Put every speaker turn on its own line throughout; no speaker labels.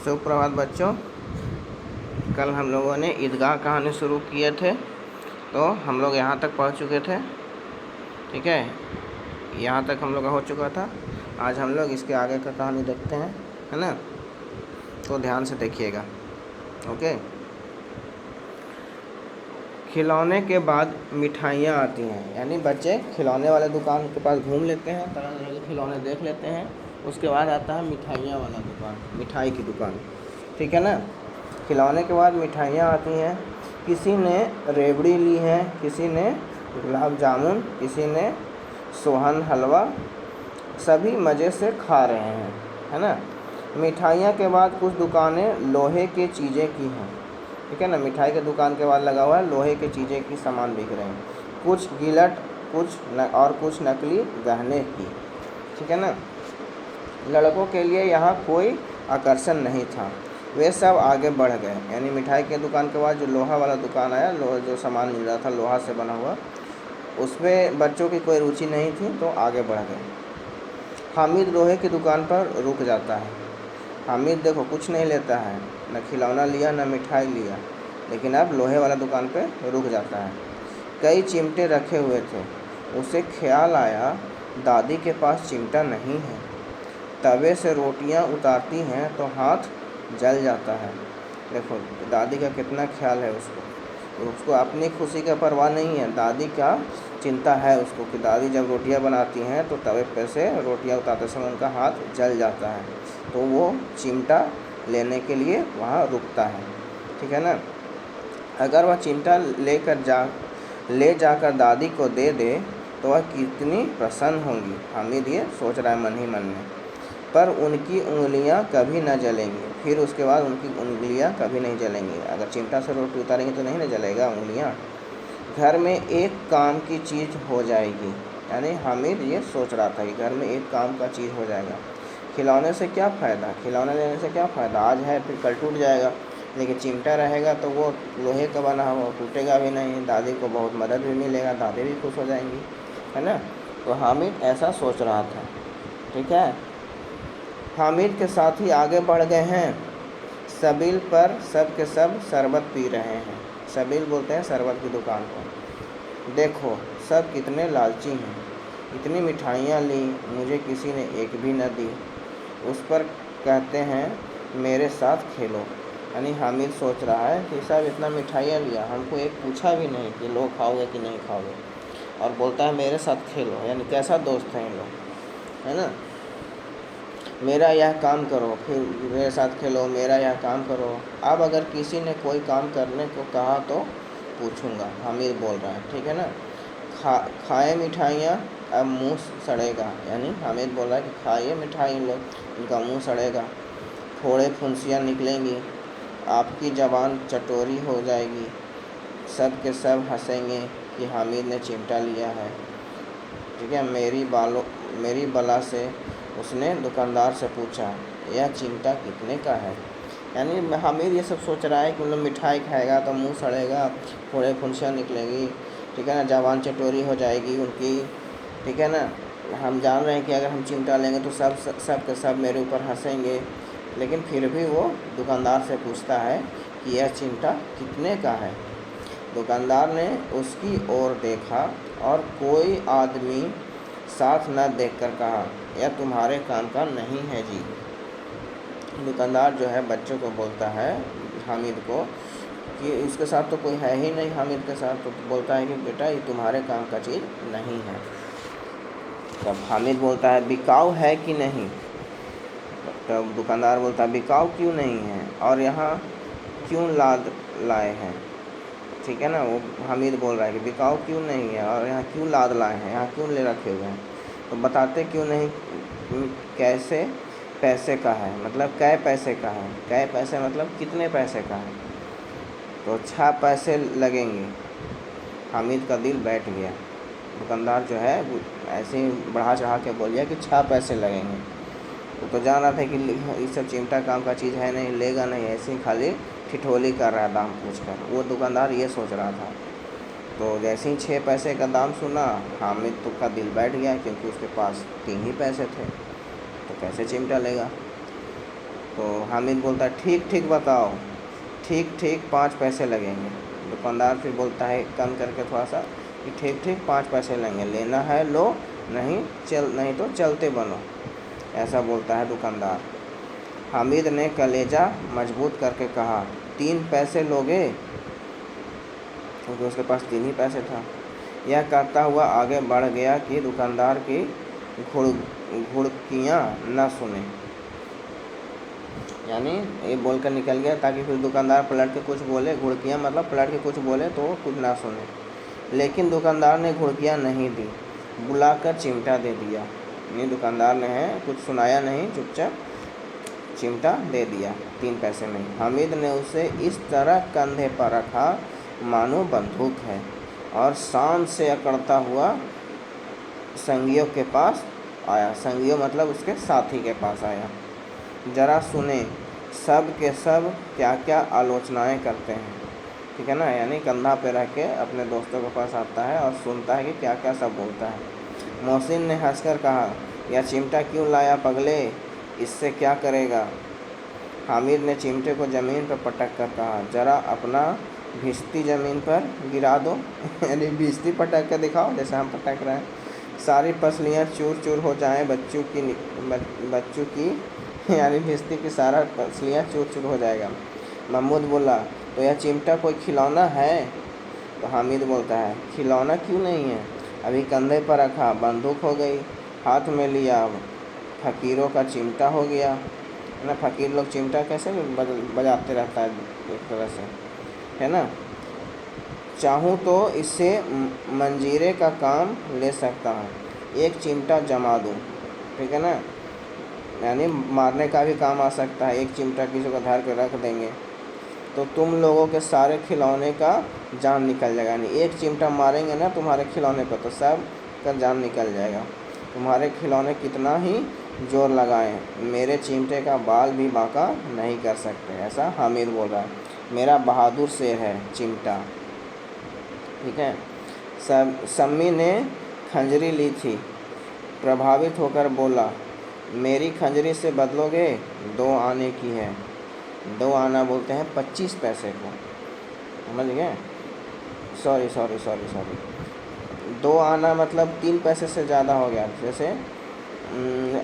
सुप्रभात बच्चों। कल हम लोगों ने ईदगाह कहानी शुरू किए थे, तो हम लोग यहाँ तक पढ़ चुके थे। ठीक है, यहाँ तक हम लोग का हो चुका था। आज हम लोग इसके आगे का कहानी देखते हैं, है ना। तो ध्यान से देखिएगा। ओके। खिलौने के बाद मिठाइयाँ आती हैं, यानी बच्चे खिलौने वाले दुकान के पास घूम लेते हैं, तरह तरह के खिलौने देख लेते हैं। उसके बाद आता है मिठाइयाँ वाला दुकान, मिठाई की दुकान। ठीक है ना। खिलौने के बाद मिठाइयाँ आती हैं। किसी ने रेवड़ी ली है, किसी ने गुलाब जामुन, किसी ने सोहन हलवा। सभी मज़े से खा रहे हैं, है ना। मिठाइयाँ के बाद कुछ दुकानें लोहे की चीज़ें की हैं। ठीक है ना। मिठाई के दुकान के बाद लगा हुआ है लोहे की चीज़ें की सामान बिक रहे हैं। कुछ गिलट, कुछ नकली गहने की। ठीक है ना। लड़कों के लिए यहाँ कोई आकर्षण नहीं था, वे सब आगे बढ़ गए। यानी मिठाई के दुकान के बाद जो लोहा वाला दुकान आया, जो सामान मिल रहा था लोहा से बना हुआ, उसमें बच्चों की कोई रुचि नहीं थी, तो आगे बढ़ गए। हामिद लोहे की दुकान पर रुक जाता है। हामिद देखो कुछ नहीं लेता है, न खिलौना लिया न मिठाई लिया, लेकिन अब लोहे वाला दुकान पर रुक जाता है। कई चिमटे रखे हुए थे। उसे ख्याल आया दादी के पास चिमटा नहीं है। तवे से रोटियां उतारती हैं तो हाथ जल जाता है। देखो दादी का कितना ख्याल है उसको अपनी खुशी का परवाह नहीं है, दादी का चिंता है उसको कि दादी जब रोटियां बनाती हैं तो तवे पे से रोटियां उतारते समय उनका हाथ जल जाता है, तो वो चिमटा लेने के लिए वहाँ रुकता है। ठीक है ना। अगर वह चिमटा ले जाकर दादी को दे दे तो वह कितनी प्रसन्न होंगी। हामिद ये सोच रहा है मन ही मन में। पर उनकी उंगलियां कभी न जलेंगी। फिर उसके बाद उनकी उंगलियां कभी नहीं जलेंगी। अगर चिमटा से रोटी उतारेंगे तो नहीं ना जलेगा उंगलियां। घर में एक काम की चीज़ हो जाएगी। यानी हामिद ये सोच रहा था कि घर में एक काम का चीज़ हो जाएगा। खिलौने से क्या फ़ायदा, खिलौने लेने से क्या फ़ायदा, आज है फिर कल टूट जाएगा। लेकिन चिमटा रहेगा तो वो लोहे का बना हुआ, टूटेगा भी नहीं, दादी को बहुत मदद भी मिलेगा, दादी भी खुश हो जाएंगी, है ना। तो हामिद ऐसा सोच रहा था। ठीक है। हामिद के साथी आगे बढ़ गए हैं। सबील पर सब के सब शरबत पी रहे हैं। सबील बोलते हैं शरबत की दुकान को। देखो सब कितने लालची हैं, इतनी मिठाइयाँ ली, मुझे किसी ने एक भी न दी। उस पर कहते हैं मेरे साथ खेलो। यानी हामिद सोच रहा है कि सब इतना मिठाइयाँ लिया, हमको एक पूछा भी नहीं कि लो खाओगे कि नहीं खाओगे, और बोलता है मेरे साथ खेलो। यानी कैसा दोस्त है इन लोग, है ना। मेरा यह काम करो, फिर मेरे साथ खेलो, मेरा यह काम करो। अब अगर किसी ने कोई काम करने को कहा तो पूछूंगा, हामिद बोल रहा है। ठीक है ना। खाए मिठाइयाँ, अब मुंह सड़ेगा। यानी हामिद बोल रहा है कि खाइए मिठाई इन लोग, इनका मुंह सड़ेगा। फोड़े फुंसियाँ निकलेंगी, आपकी ज़बान चटोरी हो जाएगी। सब के सब हंसेंगे कि हामिद ने चिमटा लिया है। ठीक है। मेरी बला से उसने दुकानदार से पूछा यह चिमटा कितने का है। यानी हामिद ये सब सोच रहा है कि मतलब मिठाई खाएगा तो मुंह सड़ेगा, फोड़े फुंसियाँ निकलेगी, ठीक है ना, ज़बान चटोरी हो जाएगी उनकी। ठीक है ना। हम जान रहे हैं कि अगर हम चिमटा लेंगे तो सब के सब मेरे ऊपर हंसेंगे, लेकिन फिर भी वो दुकानदार से पूछता है कि यह चिमटा कितने का है। दुकानदार ने उसकी ओर देखा और कोई आदमी साथ न देखकर कहा यह तुम्हारे काम का नहीं है जी। दुकानदार जो है बच्चों को बोलता है, हामिद को, कि उसके साथ तो कोई है ही नहीं हामिद के साथ, तो बोलता है कि बेटा ये तुम्हारे काम का चीज़ नहीं है। तब हामिद बोलता है बिकाऊ है कि नहीं। तब दुकानदार बोलता है बिकाऊ क्यों नहीं है, और यहाँ क्यों लाद लाए हैं। ठीक है ना। वो हामिद बोल रहा है कि बिकाऊ क्यों नहीं है और यहाँ क्यों लाद लाए हैं, यहाँ क्यों ले रखे हुए हैं, तो बताते क्यों नहीं कैसे पैसे का है, मतलब कै पैसे का है। कै पैसे मतलब कितने पैसे का है। तो 6 पैसे लगेंगे। हामिद का दिल बैठ गया। दुकानदार जो है ऐसे ही बढ़ा चढ़ा के बोल दिया कि 6 पैसे लगेंगे। वो तो जान रहा था कि ये सब चिमटा काम का चीज़ है नहीं, लेगा नहीं, ऐसे ही खाली ठिठोली कर रहा है दाम पूछकर। वो दुकानदार ये सोच रहा था। तो जैसे ही 6 पैसे का दाम सुना, हामिद तो का दिल बैठ गया, क्योंकि उसके पास 3 ही पैसे थे, तो कैसे चिमटा लेगा। तो हामिद बोलता है ठीक ठीक बताओ, ठीक ठीक 5 पैसे लगेंगे। दुकानदार फिर बोलता है कम करके थोड़ा सा कि ठीक ठीक 5 पैसे लेंगे, लेना है लो, नहीं तो चलते बनो, ऐसा बोलता है दुकानदार। हामिद ने कलेजा मजबूत करके कहा 3 पैसे लोगे, क्योंकि उसके पास 3 ही पैसे था। यह कहता हुआ आगे बढ़ गया कि दुकानदार की घुड़कियाँ न सुने, यानी ये बोलकर निकल गया ताकि फिर दुकानदार पलट के कुछ बोले, घुड़कियाँ मतलब पलट के कुछ बोले तो कुछ ना सुने। लेकिन दुकानदार ने घुड़कियाँ नहीं दी, बुलाकर चिमटा दे दिया। ये दुकानदार ने है कुछ सुनाया नहीं, चुपचाप चिमटा दे दिया 3 पैसे में। हामिद ने उसे इस तरह कंधे पर रखा मानो बंदूक है, और शान से अकड़ता हुआ संगियों के पास आया। संगियों मतलब उसके साथी के पास आया। जरा सुने सब के सब क्या क्या आलोचनाएं करते हैं, ठीक है ना, यानी कंधा पे रख के अपने दोस्तों के पास आता है और सुनता है कि क्या क्या सब बोलता है। मोहसिन ने हंसकर कहा यह चिमटा क्यों लाया पगले, इससे क्या करेगा। हामिद ने चिमटे को ज़मीन पर पटक कर कहा जरा अपना भिश्ती ज़मीन पर गिरा दो यानी भिश्ती पटक कर दिखाओ जैसे हम पटक रहे हैं, सारी पसलियाँ चूर चूर हो जाएं बच्चों की यानी भिश्ती की सारा पसलियाँ चूर चूर हो जाएगा। महमूद बोला तो यह चिमटा कोई खिलौना है। तो हामिद बोलता है खिलौना क्यों नहीं है, अभी कंधे पर रखा बंदूक हो गई, हाथ में लिया फ़कीरों का चिमटा हो गया ना। फ़कीर लोग चिमटा कैसे बजाते रहता है एक तरह से, है ना। चाहूँ तो इससे मंजीरे का काम ले सकता हूँ, एक चिमटा जमा दूँ, ठीक है ना, यानी मारने का भी काम आ सकता है। एक चिमटा किसी को धर के रख देंगे तो तुम लोगों के सारे खिलौने का जान निकल जाएगा, यानी एक चिमटा मारेंगे ना तुम्हारे खिलौने पर तो सब का जान निकल जाएगा। तुम्हारे खिलौने कितना ही जोर लगाएं, मेरे चिमटे का बाल भी बांका नहीं कर सकते, ऐसा हामिद बोल रहा है। मेरा बहादुर शेर है चिमटा, ठीक है। सम्मी ने खंजरी ली थी, प्रभावित होकर बोला मेरी खंजरी से बदलोगे, 2 आने की है। 2 आना बोलते हैं 25 पैसे को, समझ गए। सॉरी 2 आना मतलब 3 पैसे से ज़्यादा हो गया। जैसे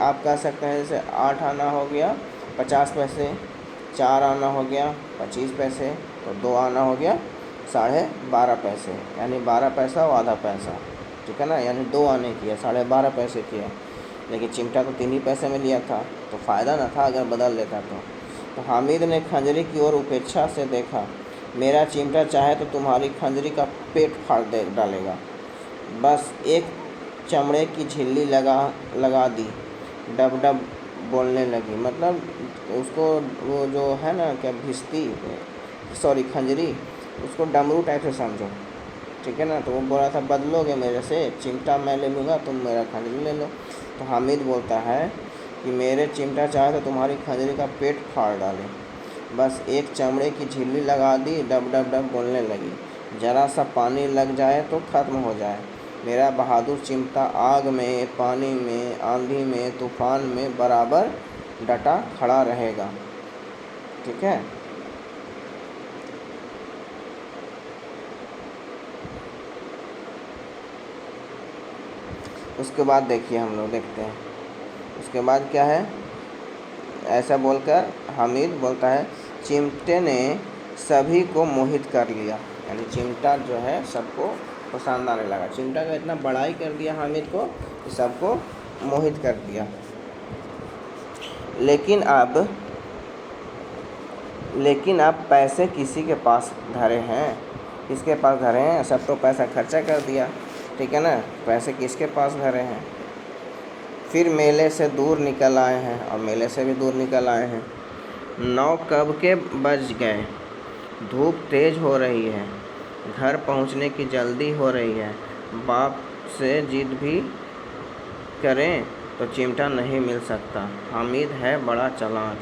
आप कह सकते हैं जैसे 8 आना हो गया 50 पैसे, 4 आना हो गया 25 पैसे, तो 2 आना हो गया 12.5 पैसे, यानी 12 पैसा और आधा पैसा, ठीक है ना, यानी 2 आने की है, 12.5 पैसे की है। लेकिन चिमटा तो 3 ही पैसे में लिया था तो फ़ायदा ना था अगर बदल लेता तो हामिद ने खंजरी की ओर उपेक्षा से देखा, मेरा चिमटा चाहे तो तुम्हारी खंजरी का पेट फाड़ दे डालेगा। बस एक चमड़े की झिल्ली लगा दी, डब डब बोलने लगी, मतलब उसको वो जो है ना क्या खंजरी, उसको डमरू टाइप से समझो, ठीक है ना। तो वो बोला था बदलोगे मेरे से, चिमटा मैं ले लूँगा तुम मेरा खंजरी ले लो। तो हामिद बोलता है कि मेरे चिमटा चाहे तो तुम्हारी खंजरी का पेट फाड़ डाले, बस एक चमड़े की झिल्ली लगा दी, डब डब डब बोलने लगी, ज़रा सा पानी लग जाए तो ख़त्म हो जाए। मेरा बहादुर चिमटा आग में, पानी में, आंधी में, तूफान में बराबर डटा खड़ा रहेगा, ठीक है। उसके बाद देखिए हम लोग देखते हैं उसके बाद क्या है। ऐसा बोलकर हामिद बोलता है चिमटे ने सभी को मोहित कर लिया, यानी चिमटा जो है सबको पसंद आने लगा। चिमटा का इतना बड़ाई कर दिया हामिद को कि सबको मोहित कर दिया। लेकिन अब पैसे किसी के पास धरे हैं, किसके पास धरे हैं, सब तो पैसा खर्चा कर दिया, ठीक है ना, पैसे किसके पास धरे हैं। फिर मेले से दूर निकल आए हैं, और मेले से भी दूर निकल आए हैं। 9 कब के बज गए, धूप तेज़ हो रही है, घर पहुंचने की जल्दी हो रही है। बाप से जिद भी करें तो चिमटा नहीं मिल सकता। हामिद है बड़ा चालाक,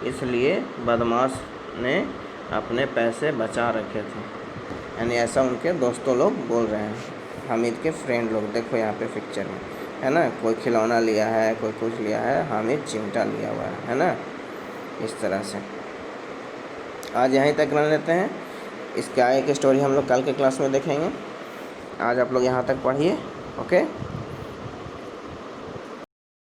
इसलिए बदमाश ने अपने पैसे बचा रखे थे, यानी ऐसा उनके दोस्तों लोग बोल रहे हैं, हामिद के फ्रेंड लोग। देखो यहाँ पे पिक्चर में है ना, कोई खिलौना लिया है, कोई कुछ लिया है, हामिद चिमटा लिया हुआ है ना। इस तरह से। आज यहीं तक रन लेते हैं, इसके आगे की स्टोरी हम लोग कल के क्लास में देखेंगे। आज आप लोग यहाँ तक पढ़िए। ओके।